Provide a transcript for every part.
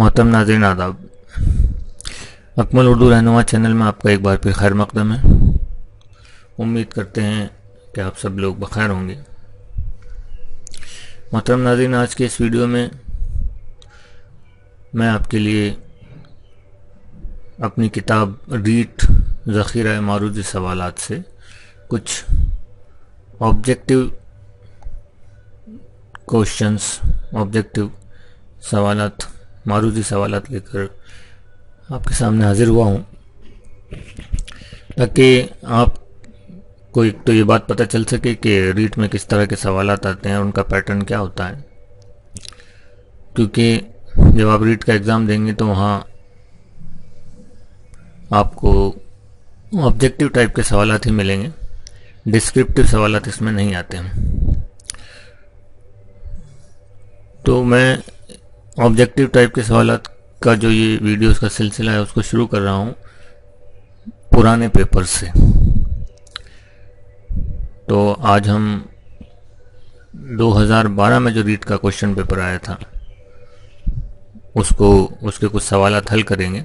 محترم ناظرین آداب، اکمل اردو رہنما چینل میں آپ کا ایک بار پھر خیر مقدم ہے۔ امید کرتے ہیں کہ آپ سب لوگ بخیر ہوں گے۔ محترم ناظرین، آج کے اس ویڈیو میں میں آپ کے لیے اپنی کتاب ریٹ ذخیرہ معروضی سوالات سے کچھ آبجیکٹیو کوشچنس، آبجیکٹیو سوالات، معروضی سوالات لے کر آپ کے سامنے حاضر ہوا ہوں، تاکہ آپ کو ایک تو یہ بات پتہ چل سکے کہ ریٹ میں کس طرح کے سوالات آتے ہیں اور ان کا پیٹرن کیا ہوتا ہے۔ کیونکہ جب آپ ریٹ کا ایگزام دیں گے تو وہاں آپ کو آبجیکٹیو ٹائپ کے سوالات ہی ملیں گے، ڈسکرپٹیو سوالات اس میں نہیں آتے ہیں۔ تو میں آبجیکٹیو ٹائپ کے سوالات کا جو یہ ویڈیوز کا سلسلہ ہے اس کو شروع کر رہا ہوں پرانے پیپر سے۔ تو آج ہم 2012 میں جو ریٹ کا کوشچن پیپر آیا تھا اس کے کچھ سوالات حل کریں گے،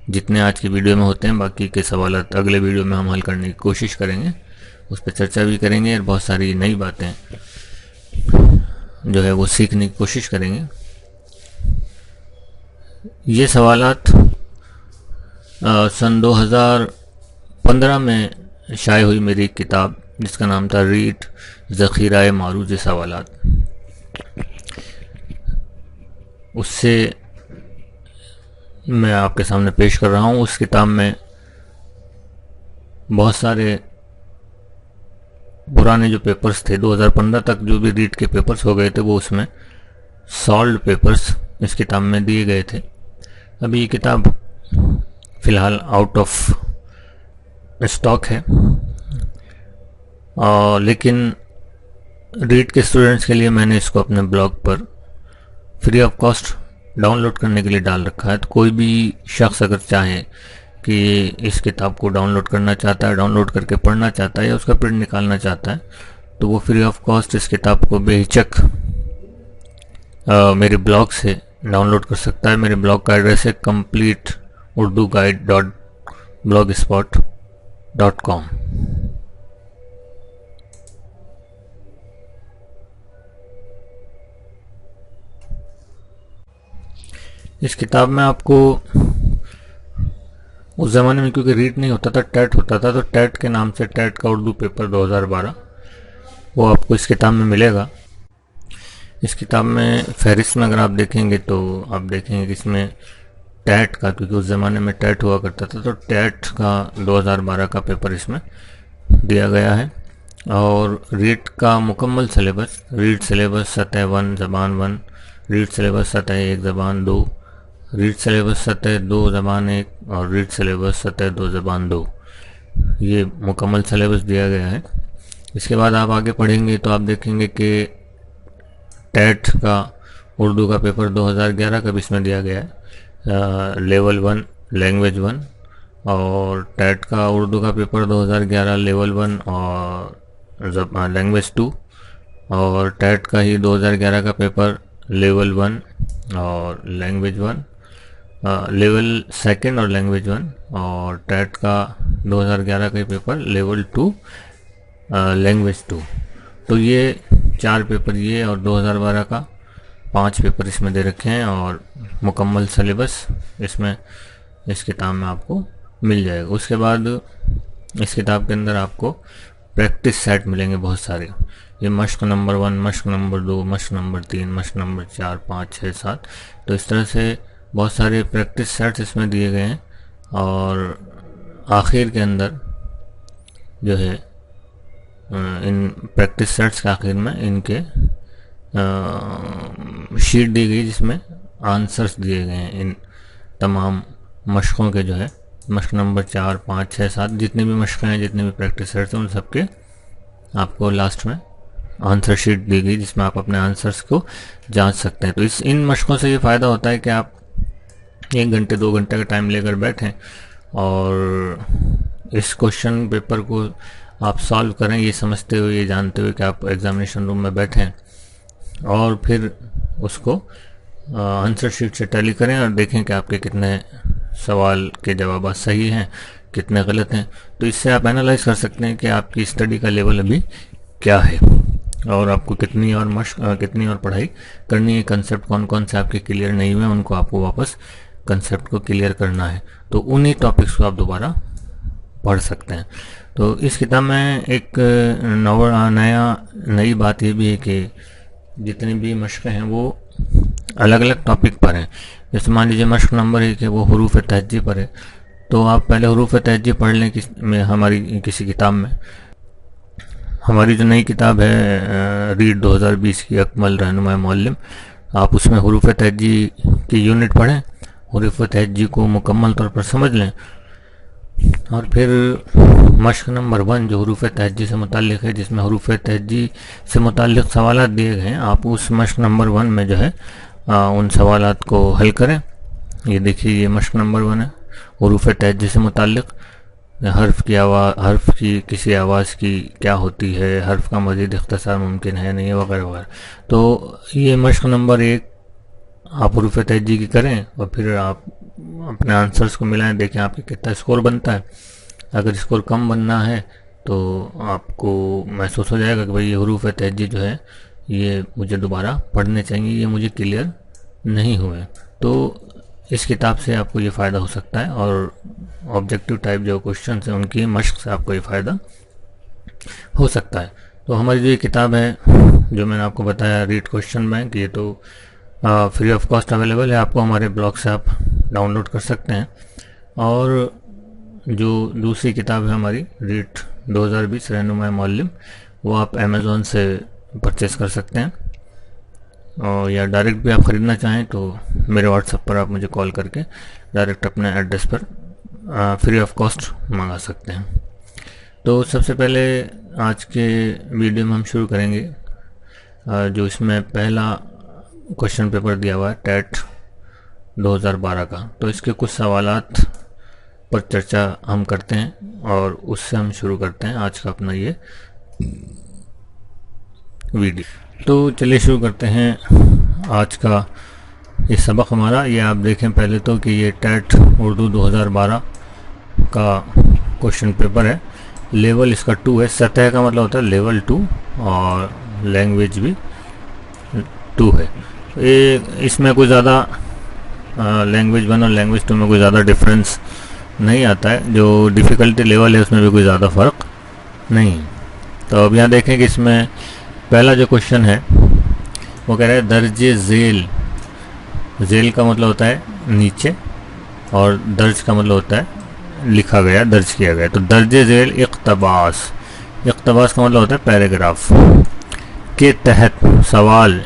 جتنے آج کی ویڈیو میں ہوتے ہیں۔ باقی کے سوالات اگلے ویڈیو میں ہم حل کرنے کی کوشش کریں گے، اس پہ چرچا بھی کریں گے اور بہت ساری نئی باتیں جو ہے وہ سیکھنے کی کوشش کریں گے۔ یہ سوالات سن 2015 میں شائع ہوئی میری ایک کتاب جس کا نام تھا ریٹ ذخیرہ معروضی سوالات، اس سے میں آپ کے سامنے پیش کر رہا ہوں۔ اس کتاب میں بہت سارے پرانے جو پیپرز تھے 2015 تک جو بھی ریٹ کے پیپرز ہو گئے تھے وہ اس میں سالوڈ پیپرز اس کتاب میں دیے گئے تھے۔ ابھی یہ کتاب فی الحال آؤٹ آف اسٹاک ہے، لیکن ریٹ کے اسٹوڈنٹس کے لیے میں نے اس کو اپنے بلاگ پر free of cost download کرنے کے لیے ڈال رکھا ہے۔ تو کوئی بھی شخص اگر چاہے کہ اس کتاب کو ڈاؤن لوڈ کرنا چاہتا ہے، ڈاؤن لوڈ کر کے پڑھنا چاہتا ہے یا اس کا پرنٹ نکالنا چاہتا ہے، تو وہ فری آف کاسٹ اس کتاب کو بے ہچک میرے بلاگ سے ڈاؤن لوڈ کر سکتا ہے۔ میرے بلاگ کا ایڈریس ہے completeurduguide.blogspot.com۔ اس کتاب میں آپ کو اس زمانے میں کیونکہ ریٹ نہیں ہوتا تھا، ٹیٹ ہوتا تھا، تو ٹیٹ کے نام سے ٹیٹ کا اردو پیپر 2012 وہ آپ کو اس کتاب میں ملے گا۔ اس کتاب میں فہرست میں اگر آپ دیکھیں گے تو آپ دیکھیں گے کہ اس میں ٹیٹ کا، کیونکہ اس زمانے میں ٹیٹ ہوا کرتا تھا، تو ٹیٹ کا 2012 کا پیپر اس میں دیا گیا ہے۔ اور ریٹ کا مکمل سلیبس، ریٹ سلیبس سطح 1 زبان 1، ریٹ سلیبس سطح 1 زبان 2، ریٹ سلیبس سطح 2 زبان 1 اور ریٹ سلیبس سطح 2 زبان 2، یہ مکمل سلیبس دیا گیا ہے۔ اس کے بعد آپ آگے پڑھیں گے تو آپ دیکھیں گے کہ ٹیٹ کا اردو کا پیپر 2011 کا بھی اس میں دیا گیا ہے، لیول 1 لینگویج 1، اور ٹیٹ کا اردو کا پیپر 2011 لیول 1 اور لینگویج 2، اور ٹیٹ کا ہی 2011 کا پیپر لیول 1 اور لینگویج 1، لیول 2 اور لینگویج 1، اور ٹیٹ کا 2011 کا پیپر لیول 2 لینگویج 2۔ تو یہ 4 پیپر یہ اور 2012 کا 5 پیپر اس میں دے رکھے ہیں، اور مکمل سلیبس اس میں اس کتاب میں آپ کو مل جائے گا۔ اس کے بعد اس کتاب کے اندر آپ کو پریکٹس سیٹ ملیں گے بہت سارے، یہ مشق نمبر 1، مشق نمبر 2، مشق نمبر 3، مشق نمبر 4، 5، 6، 7، تو اس طرح سے بہت سارے پریکٹس سیٹس اس میں دیے گئے ہیں۔ اور آخر کے اندر جو ہے ان پریکٹس سیٹس کے آخر میں ان کے شیٹ دی گئی جس میں آنسرز دیے گئے ہیں ان تمام مشقوں کے، جو ہے مشق نمبر 4، 5، 6، 7، جتنے بھی مشقیں ہیں، جتنے بھی پریکٹس سیٹس ہیں، ان سب کے آپ کو لاسٹ میں آنسر شیٹ دی گئی جس میں آپ اپنے آنسرز کو جانچ سکتے ہیں۔ تو ان مشقوں سے یہ فائدہ ہوتا ہے کہ آپ 1 گھنٹے 2 گھنٹے کا ٹائم لے کر بیٹھیں اور اس کوشچن پیپر کو آپ سالو کریں، یہ سمجھتے ہوئے، یہ جانتے ہوئے کہ آپ ایگزامینیشن روم میں بیٹھیں، اور پھر اس کو آنسر شیٹ سے ٹیلی کریں اور دیکھیں کہ آپ کے کتنے سوال کے جوابات صحیح ہیں، کتنے غلط ہیں. تو اس سے آپ اینالائز کر سکتے ہیں کہ آپ کی اسٹڈی کا لیول ابھی کیا ہے اور آپ کو کتنی اور پڑھائی کرنی ہے. کنسیپٹ کون سے آپ کے کلیئر نہیں ہوئے، ان کو آپ کو واپس کنسیپٹ کو کلیئر کرنا ہے. تو انہی ٹاپکس کو آپ دوبارہ پڑھ سکتے ہیں. تو اس کتاب میں ایک نئی بات یہ بھی ہے کہ جتنی بھی مشقیں ہیں وہ الگ الگ ٹاپک پر ہیں. جیسے مان لیجیے مشق نمبر 1 ہے وہ حروف تہجی پر ہے، تو آپ پہلے حروف تہجی پڑھ لیں ہماری کسی کتاب میں. ہماری جو نئی کتاب ہے ریڈ 2020 کی اکمل رہنما معلم، آپ اس میں حروف تہجی کی یونٹ پڑھیں، حروف تہجی کو مکمل طور پر سمجھ لیں، اور پھر مشق نمبر 1 جو حروف تہجی سے متعلق ہے، جس میں حروف تہجی سے متعلق سوالات دیے گئے ہیں، آپ اس مشق نمبر 1 میں جو ہے ان سوالات کو حل کریں. یہ دیکھیے یہ مشق نمبر 1 ہے، حروف تہجی سے متعلق حرف کی کسی آواز کی کیا ہوتی ہے، حرف کا مزید اختصار ممکن ہے نہیں، وغیرہ وغیرہ. تو یہ مشق نمبر 1 آپ حروف تہجی کی کریں اور پھر آپ اپنے آنسرز کو ملائیں، دیکھیں آپ کے کتنا اسکور بنتا ہے. اگر اسکور کم بننا ہے تو آپ کو محسوس ہو جائے گا کہ بھئی یہ حروف تہجی جو ہے یہ مجھے دوبارہ پڑھنے چاہیے، یہ مجھے کلیئر نہیں ہوئے. تو اس کتاب سے آپ کو یہ فائدہ ہو سکتا ہے، اور آبجیکٹیو ٹائپ جو کوشچنس ہیں ان کی مشق سے آپ کو یہ فائدہ ہو سکتا ہے. تو ہماری جو یہ کتاب ہے جو میں نے آپ کو بتایا ریڈ کوشچن بینک، یہ تو فری آف کاسٹ اویلیبل ہے، آپ کو ہمارے بلاگ سے آپ ڈاؤن لوڈ کر سکتے ہیں. اور جو دوسری کتاب ہے ہماری ریڈ 2020 رہنما معلم، وہ آپ امیزون سے پرچیز کر سکتے ہیں، اور یا ڈائریکٹ بھی آپ خریدنا چاہیں تو میرے واٹس ایپ پر آپ مجھے کال کر کے ڈائریکٹ اپنے address per free of cost منگا سکتے ہیں. تو سب سے پہلے آج کے ویڈیو میں ہم شروع کریں گے جو اس میں پہلا کوشچن پیپر دیا ہوا ہے ٹیٹ 2012 کا. تو اس کے کچھ سوالات پر چرچا ہم کرتے ہیں اور اس سے ہم شروع کرتے ہیں آج کا اپنا یہ ویڈیو. تو چلیے شروع کرتے ہیں آج کا یہ سبق ہمارا. یہ آپ دیکھیں پہلے تو کہ یہ ٹیٹ اردو 2012 کا کوشچن پیپر ہے. لیول اس کا 2 ہے، سطح کا مطلب ہوتا ہے لیول 2، اور لینگویج بھی 2 ہے. اس میں کوئی زیادہ لینگویج 1 اور لینگویج 2 میں کوئی زیادہ ڈفرینس نہیں آتا ہے، جو ڈیفیکلٹی لیول ہے اس میں بھی کوئی زیادہ فرق نہیں. تو اب یہاں دیکھیں کہ اس میں پہلا جو کوشچن ہے وہ کہہ رہا ہے درج ذیل. ذیل کا مطلب ہوتا ہے نیچے، اور درج کا مطلب ہوتا ہے لکھا گیا، درج کیا گیا. تو درج ذیل اقتباس کا مطلب ہوتا ہے پیراگراف کے تحت سوال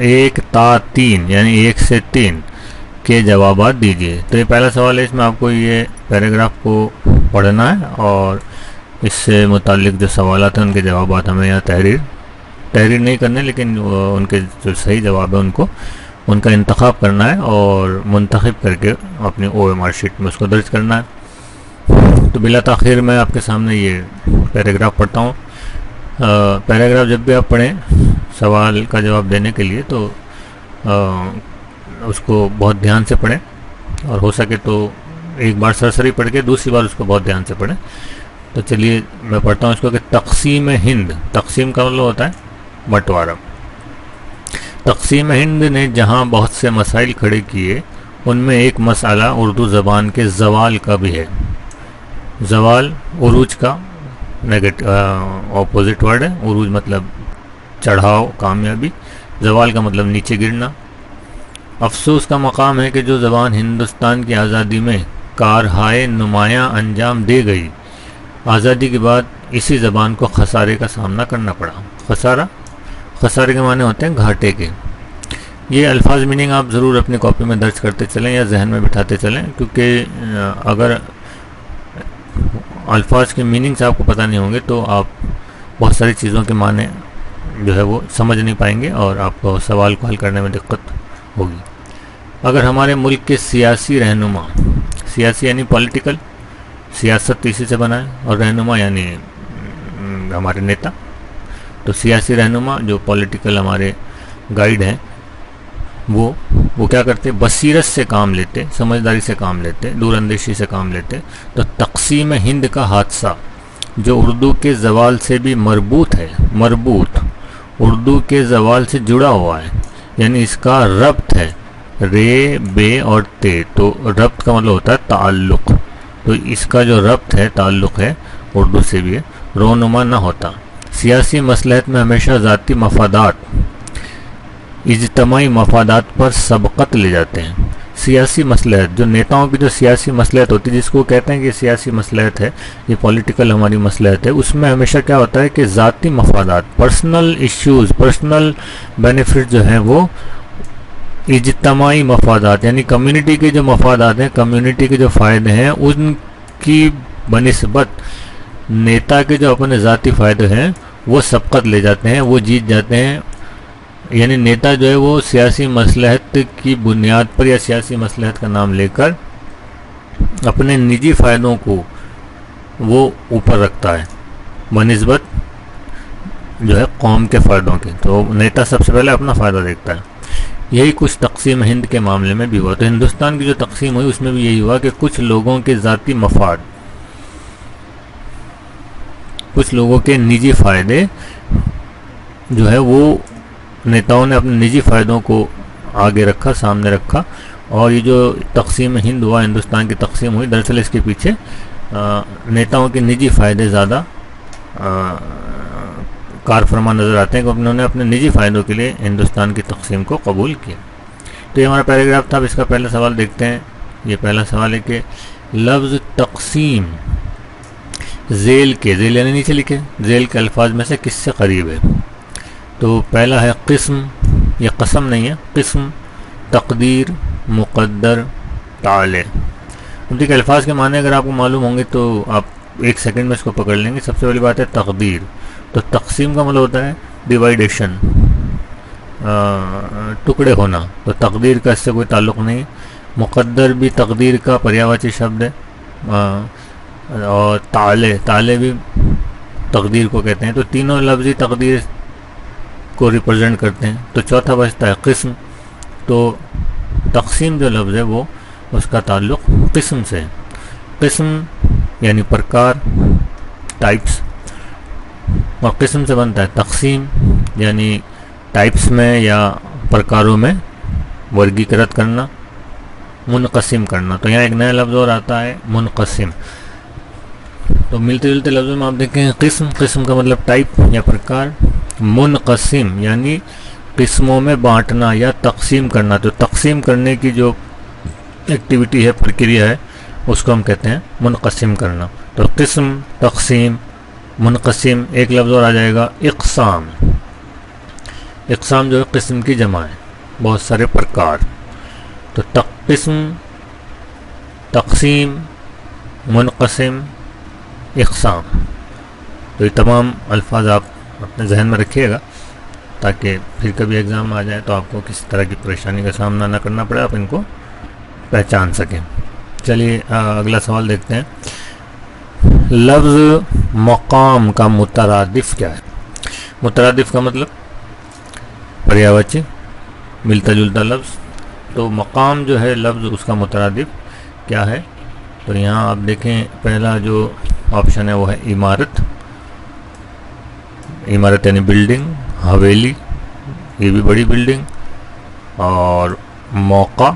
1 تا 3 یعنی 1 سے 3 کے جوابات دیجیے. تو یہ پہلا سوال ہے، اس میں آپ کو یہ پیراگراف کو پڑھنا ہے اور اس سے متعلق جو سوالات ہیں ان کے جوابات ہمیں یہاں تحریر نہیں کرنے، لیکن ان کے جو صحیح جواب ہے ان کا انتخاب کرنا ہے اور منتخب کر کے اپنی OMR شیٹ میں اس کو درج کرنا ہے. تو بلا تاخیر میں آپ کے سامنے یہ پیراگراف پڑھتا ہوں. پیراگراف جب بھی آپ پڑھیں سوال کا جواب دینے کے لیے تو اس کو بہت دھیان سے پڑھیں، اور ہو سکے تو ایک بار سرسری پڑھ کے دوسری بار اس کو بہت دھیان سے پڑھیں. تو چلیے میں پڑھتا ہوں اس کو کہ تقسیم ہند. تقسیم کا مطلب ہوتا ہے بٹوارہ. تقسیم ہند نے جہاں بہت سے مسائل کھڑے کیے، ان میں ایک مسئلہ اردو زبان کے زوال کا بھی ہے. زوال عروج کا اپوزٹ ورڈ ہے. عروج مطلب چڑھاؤ، کامیابی. زوال کا مطلب نیچے گرنا. افسوس کا مقام ہے کہ جو زبان ہندوستان کی آزادی میں کارہائے نمایاں انجام دے گئی، آزادی کے بعد اسی زبان کو خسارے کا سامنا کرنا پڑا. خسارے کے معنی ہوتے ہیں گھاٹے کے. یہ الفاظ میننگ آپ ضرور اپنی کاپی میں درج کرتے چلیں یا ذہن میں بٹھاتے چلیں، کیونکہ اگر الفاظ کے میننگ سے آپ کو پتہ نہیں ہوں گے تو آپ بہت ساری چیزوں کے معنی جو ہے وہ سمجھ نہیں پائیں گے اور آپ کو سوال کو حل کرنے میں دقت ہوگی. اگر ہمارے ملک کے سیاسی رہنما، سیاسی یعنی پولیٹیکل، سیاست اسی سے بنا ہے، اور رہنما یعنی ہمارے نیتا. تو سیاسی رہنما جو پولیٹیکل ہمارے گائیڈ ہیں، وہ وہ کیا کرتے؟ بصیرت سے کام لیتے، سمجھداری سے کام لیتے، دور اندیشی سے کام لیتے. تو تقسیم ہند کا حادثہ جو اردو کے زوال سے بھی مربوط ہے، مربوط اردو کے زوال سے جڑا ہوا ہے، یعنی اس کا ربط ہے، رے بے اور تے. تو ربط کا مطلب ہوتا ہے تعلق. تو اس کا جو ربط ہے، تعلق ہے، اردو سے بھی ہے، رونما نہ ہوتا. سیاسی مصلحت میں ہمیشہ ذاتی مفادات اجتماعی مفادات پر سبقت لے جاتے ہیں. سیاسی مصلحت، جو نیتاؤں کی جو سیاسی مصلحت ہوتی ہے، جس کو کہتے ہیں کہ سیاسی مصلحت ہے، یہ پولیٹیکل ہماری مصلحت ہے، اس میں ہمیشہ کیا ہوتا ہے کہ ذاتی مفادات، پرسنل ایشوز، پرسنل بینیفٹ جو ہیں وہ اجتماعی مفادات یعنی کمیونٹی کے جو مفادات ہیں، کمیونٹی کے جو فائدے ہیں، ان کی بنسبت نیتا کے جو اپنے ذاتی فائدے ہیں وہ سبقت لے جاتے ہیں، وہ جیت جاتے ہیں. یعنی نیتا جو ہے وہ سیاسی مصلحت کی بنیاد پر یا سیاسی مصلحت کا نام لے کر اپنے نجی فائدوں کو وہ اوپر رکھتا ہے بنسبت جو ہے قوم کے فائدوں کے. تو نیتا سب سے پہلے اپنا فائدہ دیکھتا ہے. یہی کچھ تقسیم ہند کے معاملے میں بھی ہوا. تو ہندوستان کی جو تقسیم ہوئی اس میں بھی یہی ہوا کہ کچھ لوگوں کے ذاتی مفاد، کچھ لوگوں کے نجی فائدے جو ہے وہ نیتاؤں نے اپنے نجی فائدوں کو آگے رکھا، سامنے رکھا. اور یہ جو تقسیم ہند ہوا، ہندوستان کی تقسیم ہوئی، دراصل اس کے پیچھے نیتاؤں کے نجی فائدے زیادہ کار فرما نظر آتے ہیں کہ انہوں نے اپنے نجی فائدوں کے لیے ہندوستان کی تقسیم کو قبول کیا. تو یہ ہمارا پیراگراف تھا. اب اس کا پہلا سوال دیکھتے ہیں. یہ پہلا سوال ہے کہ لفظ تقسیم ذیل کے، ذیل یعنی نیچے لکھے، ذیل کے الفاظ میں سے کس سے قریب ہے؟ تو پہلا ہے قسم، یہ قسم نہیں ہے، قسم، تقدیر، مقدر، تعالی. ان کے الفاظ کے معنی اگر آپ کو معلوم ہوں گے تو آپ ایک سیکنڈ میں اس کو پکڑ لیں گے. سب سے پہلی بات ہے تقدیر. تو تقسیم کا مطلب ہوتا ہے ڈیوائیڈیشن، ٹکڑے ہونا. تو تقدیر کا اس سے کوئی تعلق نہیں. مقدر بھی تقدیر کا پریاواچی شبد ہے. اور تعالی بھی تقدیر کو کہتے ہیں. تو تینوں لفظی تقدیر کو ریپرزینٹ کرتے ہیں. تو چوتھا بچتا ہے قسم. تو تقسیم جو لفظ ہے وہ اس کا تعلق قسم سے ہے. قسم یعنی پرکار، ٹائپس، اور قسم سے بنتا ہے تقسیم یعنی ٹائپس میں یا پرکاروں میں ورگیکرت کرنا، منقسم کرنا. تو یہاں ایک نیا لفظ اور آتا ہے منقسم. تو ملتے جلتے لفظوں میں آپ دیکھیں قسم، قسم کا مطلب ٹائپ یا پرکار. منقسم یعنی قسموں میں بانٹنا یا تقسیم کرنا. تو تقسیم کرنے کی جو ایکٹیویٹی ہے، پرکریا ہے، اس کو ہم کہتے ہیں منقسم کرنا. تو قسم، تقسیم، منقسم. ایک لفظ اور آ جائے گا اقسام. اقسام جو ہے قسم کی جمع ہے، بہت سارے پرکار. تو قسم، تقسیم، منقسم، اقسام. تو یہ تمام الفاظ آپ اپنے ذہن میں رکھیے گا تاکہ پھر کبھی ایگزام آ جائے تو آپ کو کسی طرح کی پریشانی کا سامنا نہ کرنا پڑے، آپ ان کو پہچان سکیں. چلیے اگلا سوال دیکھتے ہیں. لفظ مقام کا مترادف کیا ہے؟ مترادف کا مطلب پریاواچی، ملتا جلتا لفظ. تو مقام جو ہے لفظ، اس کا مترادف کیا ہے؟ تو یہاں آپ دیکھیں پہلا جو آپشن ہے وہ ہے عمارت. عمارت یعنی بلڈنگ، حویلی، یہ بھی بڑی بلڈنگ، اور موقع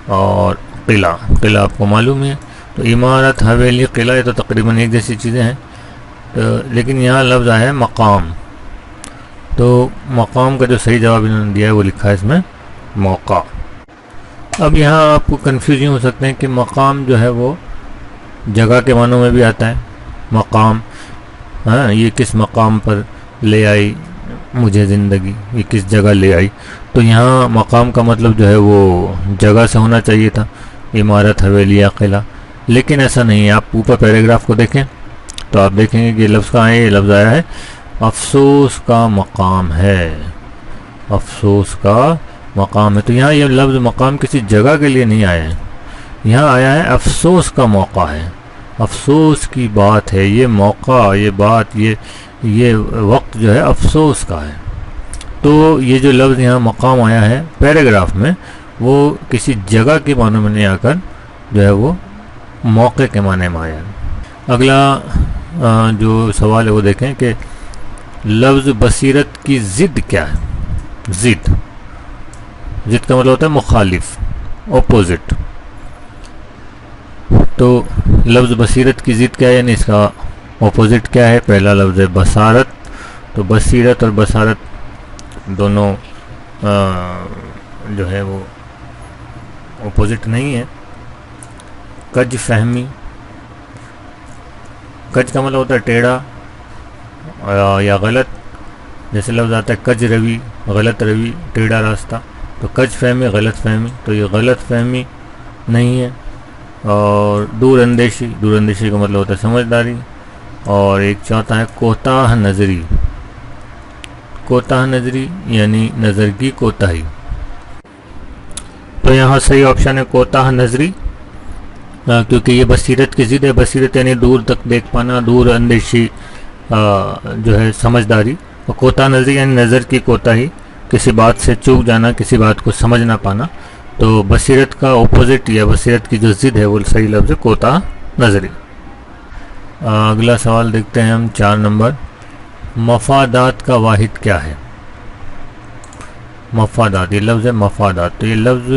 اور قلعہ. قلعہ آپ کو معلوم ہے. تو عمارت، حویلی، قلعہ یہ تو تقریباً ایک جیسی چیزیں ہیں. لیکن یہاں لفظ آیا ہے مقام. تو مقام کا جو صحیح جواب انہوں نے دیا ہے وہ لکھا ہے اس میں موقع. اب یہاں آپ کو کنفیوژن ہو سکتے ہیں کہ مقام جو ہے وہ جگہ کے معنوں میں بھی آتا ہے. مقام، ہاں، یہ کس مقام پر لے آئی مجھے زندگی، یہ کس جگہ لے آئی. تو یہاں مقام کا مطلب جو ہے وہ جگہ سے ہونا چاہیے تھا، عمارت، حویلی یا قلعہ. لیکن ایسا نہیں ہے. آپ اوپر پیراگراف کو دیکھیں تو آپ دیکھیں گے کہ یہ لفظ کہاں ہے. یہ لفظ آیا ہے افسوس کا مقام ہے. افسوس کا مقام ہے. تو یہاں یہ لفظ مقام کسی جگہ کے لیے نہیں آیا ہے، یہاں آیا ہے افسوس کا موقع ہے، افسوس کی بات ہے. یہ موقع، یہ بات، یہ وقت جو ہے افسوس کا ہے. تو یہ جو لفظ یہاں مقام آیا ہے پیراگراف میں، وہ کسی جگہ کے معنی میں نہیں آ کر جو ہے وہ موقع کے معنی میں آیا ہے۔ اگلا جو سوال ہے وہ دیکھیں کہ لفظ بصیرت کی ضد کیا ہے؟ ضد کا مطلب ہوتا ہے مخالف، اپوزٹ۔ تو لفظ بصیرت کی ضد کیا ہے، یعنی اس کا اپوزٹ کیا ہے؟ پہلا لفظ ہے بصارت، تو بصیرت اور بصارت دونوں جو ہے وہ اپوزٹ نہیں ہے۔ کج فہمی، کج کا مطلب ہوتا ہے ٹیڑھا یا غلط، جیسے لفظ آتا ہے کج روی، غلط روی، ٹیڑھا راستہ، تو کج فہمی غلط فہمی، تو یہ غلط فہمی نہیں ہے۔ اور دور اندیشی، دور اندیشی کا مطلب ہوتا ہے سمجھداری۔ اور ایک چوتھا ہے کوتاہ نظری، کوتاہ نظری یعنی نظر کی کوتاہی، تو یہاں صحیح آپشن ہے کوتاہ نظری، کیونکہ یہ بصیرت کی ضد ہے۔ بصیرت یعنی دور تک دیکھ پانا، دور اندیشی جو ہے سمجھداری، اور کوتاہ نظری یعنی نظر کی کوتاہی، کسی بات سے چوک جانا، کسی بات کو سمجھ نہ پانا۔ تو بصیرت کا اپوزٹ یا بصیرت کی جو ضد ہے وہ صحیح لفظ ہے کوتاہ نظری۔ اگلا سوال دیکھتے ہیں ہم 4 نمبر، مفادات کا واحد کیا ہے؟ مفادات، یہ لفظ ہے مفادات، تو یہ لفظ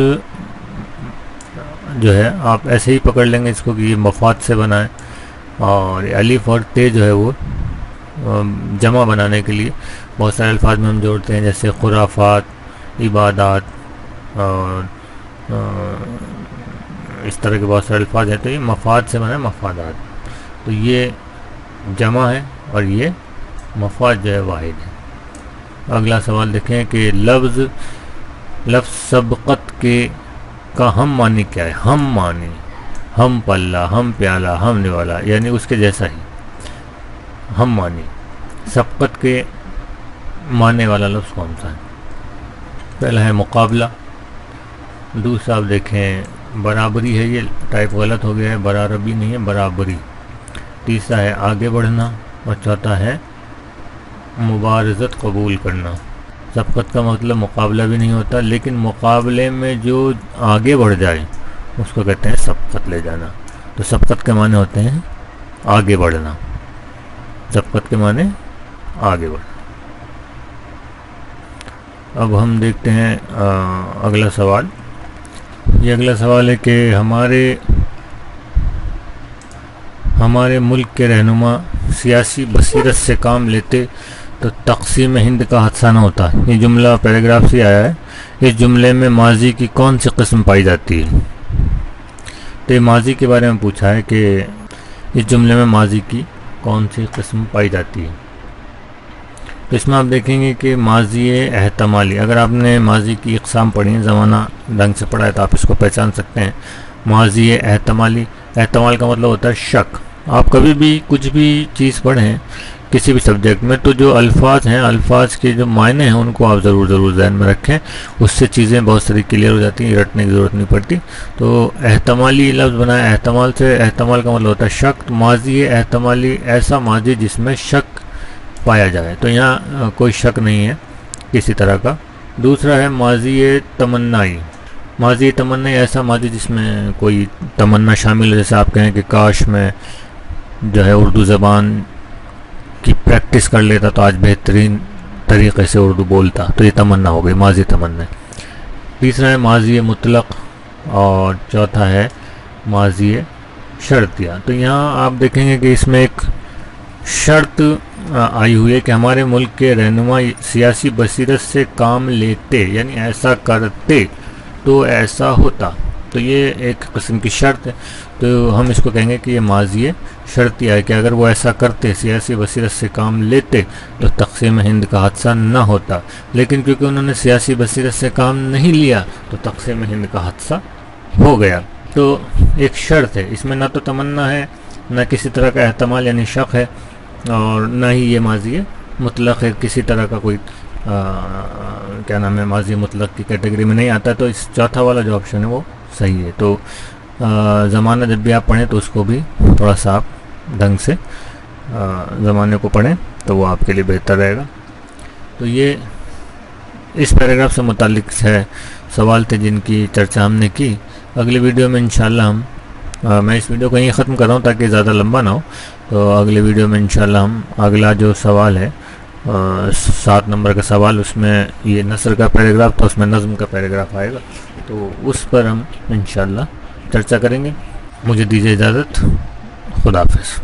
جو ہے آپ ایسے ہی پکڑ لیں گے اس کو کہ یہ مفاد سے بنا ہے، اور الف اور تے جو ہے وہ جمع بنانے کے لیے بہت سارے الفاظ میں ہم جوڑتے ہیں، جیسے خرافات، عبادات، اور اس طرح کے بہت سارے الفاظ ہیں، تو یہ مفاد سے بنا ہے مفادات، تو یہ جمع ہے اور یہ مفاد جو ہے واحد ہے۔ اگلا سوال دیکھیں کہ لفظ سبقت کا ہم معنی کیا ہے؟ ہم معنی، ہم پلہ، ہم پیالہ، ہم نوالا، یعنی اس کے جیسا ہی ہم معنی۔ سبقت کے معنی والا لفظ کون سا ہے؟ پہلا ہے مقابلہ، دوسرا آپ دیکھیں برابری ہے، یہ ٹائپ غلط ہو گیا ہے، برابری نہیں ہے برابری، تیسرا ہے آگے بڑھنا، اور چوتھا ہے مبارزت قبول کرنا۔ سبقت کا مطلب مقابلہ بھی نہیں ہوتا، لیکن مقابلے میں جو آگے بڑھ جائے اس کو کہتے ہیں سبقت لے جانا، تو سبقت کے معنی ہوتے ہیں آگے بڑھنا، سبقت کے معنی آگے بڑھنا۔ اب ہم دیکھتے ہیں اگلا سوال، یہ اگلا سوال ہے کہ ہمارے ملک کے رہنما سیاسی بصیرت سے کام لیتے تو تقسیم ہند کا حادثہ نہ ہوتا۔ یہ جملہ پیراگراف سے آیا ہے، اس جملے میں ماضی کی کون سی قسم پائی جاتی ہے؟ تو یہ ماضی کے بارے میں پوچھا ہے کہ اس جملے میں ماضی کی کون سی قسم پائی جاتی ہے۔ تو اس میں آپ دیکھیں گے کہ ماضی احتمالی، اگر آپ نے ماضی کی اقسام پڑھی ہیں، زمانہ ڈھنگ سے پڑھا ہے تو آپ اس کو پہچان سکتے ہیں۔ ماضی احتمالی، احتمال کا مطلب ہوتا ہے شک۔ آپ کبھی بھی کچھ بھی چیز پڑھیں کسی بھی سبجیکٹ میں، تو جو الفاظ ہیں، الفاظ کے جو معنی ہیں ان کو آپ ضرور ذہن میں رکھیں، اس سے چیزیں بہت ساری کلیئر ہو جاتی ہیں، رٹنے کی ضرورت نہیں پڑتی۔ تو احتمالی لفظ بنایا احتمال سے، احتمال کا مطلب ہوتا ہے شک۔ ماضی احتمالی ایسا ماضی جس میں شک پایا جائے، تو یہاں کوئی شک نہیں ہے کسی طرح کا۔ دوسرا ہے ماضی تمنائی، ماضی تمنائی ایسا ماضی جس میں کوئی تمنا شامل ہے، جیسے آپ کہیں کہ کاش میں جو ہے اردو زبان کی پریکٹس کر لیتا تو آج بہترین طریقے سے اردو بولتا، تو یہ تمنا ہو گئی، ماضی تمنا۔ تیسرا ہے ماضی مطلق، اور چوتھا ہے ماضی شرطیہ۔ تو یہاں آپ دیکھیں گے کہ اس میں ایک شرط آئی ہوئی ہے کہ ہمارے ملک کے رہنما سیاسی بصیرت سے کام لیتے، یعنی ایسا کرتے تو ایسا ہوتا، تو یہ ایک قسم کی شرط ہے۔ تو ہم اس کو کہیں گے کہ یہ ماضی شرطیہ ہے کہ اگر وہ ایسا کرتے، سیاسی بصیرت سے کام لیتے تو تقسیم ہند کا حادثہ نہ ہوتا، لیکن کیونکہ انہوں نے سیاسی بصیرت سے کام نہیں لیا تو تقسیم ہند کا حادثہ ہو گیا۔ تو ایک شرط ہے، اس میں نہ تو تمنا ہے، نہ کسی طرح کا احتمال یعنی شک ہے، اور نہ ہی یہ ماضی مطلق ہے، کسی طرح کا کوئی کیا نام ہے ماضی مطلق کی کیٹیگری میں نہیں آتا، تو اس چوتھا والا جو آپشن ہے وہ صحیح ہے۔ تو زمانہ جب بھی آپ پڑھیں تو اس کو بھی تھوڑا سا آپ ڈھنگ سے زمانے کو پڑھیں تو وہ آپ کے لیے بہتر رہے گا۔ تو یہ اس پیراگراف سے متعلق ہے سوال تھے جن کی چرچا ہم نے کی. اگلی ویڈیو میں انشاءاللہ میں اس ویڈیو کو یہیں ختم کر رہا ہوں تاکہ زیادہ لمبا نہ ہو. تو اگلی ویڈیو میں انشاءاللہ ہم اگلا جو سوال ہے 7 نمبر کا سوال، اس میں یہ نثر کا پیراگراف تھا، اس میں نظم کا پیراگراف آئے گا، تو اس پر ہم انشاءاللہ چرچا کریں گے. مجھے دیجیے اجازت. خدا حافظ.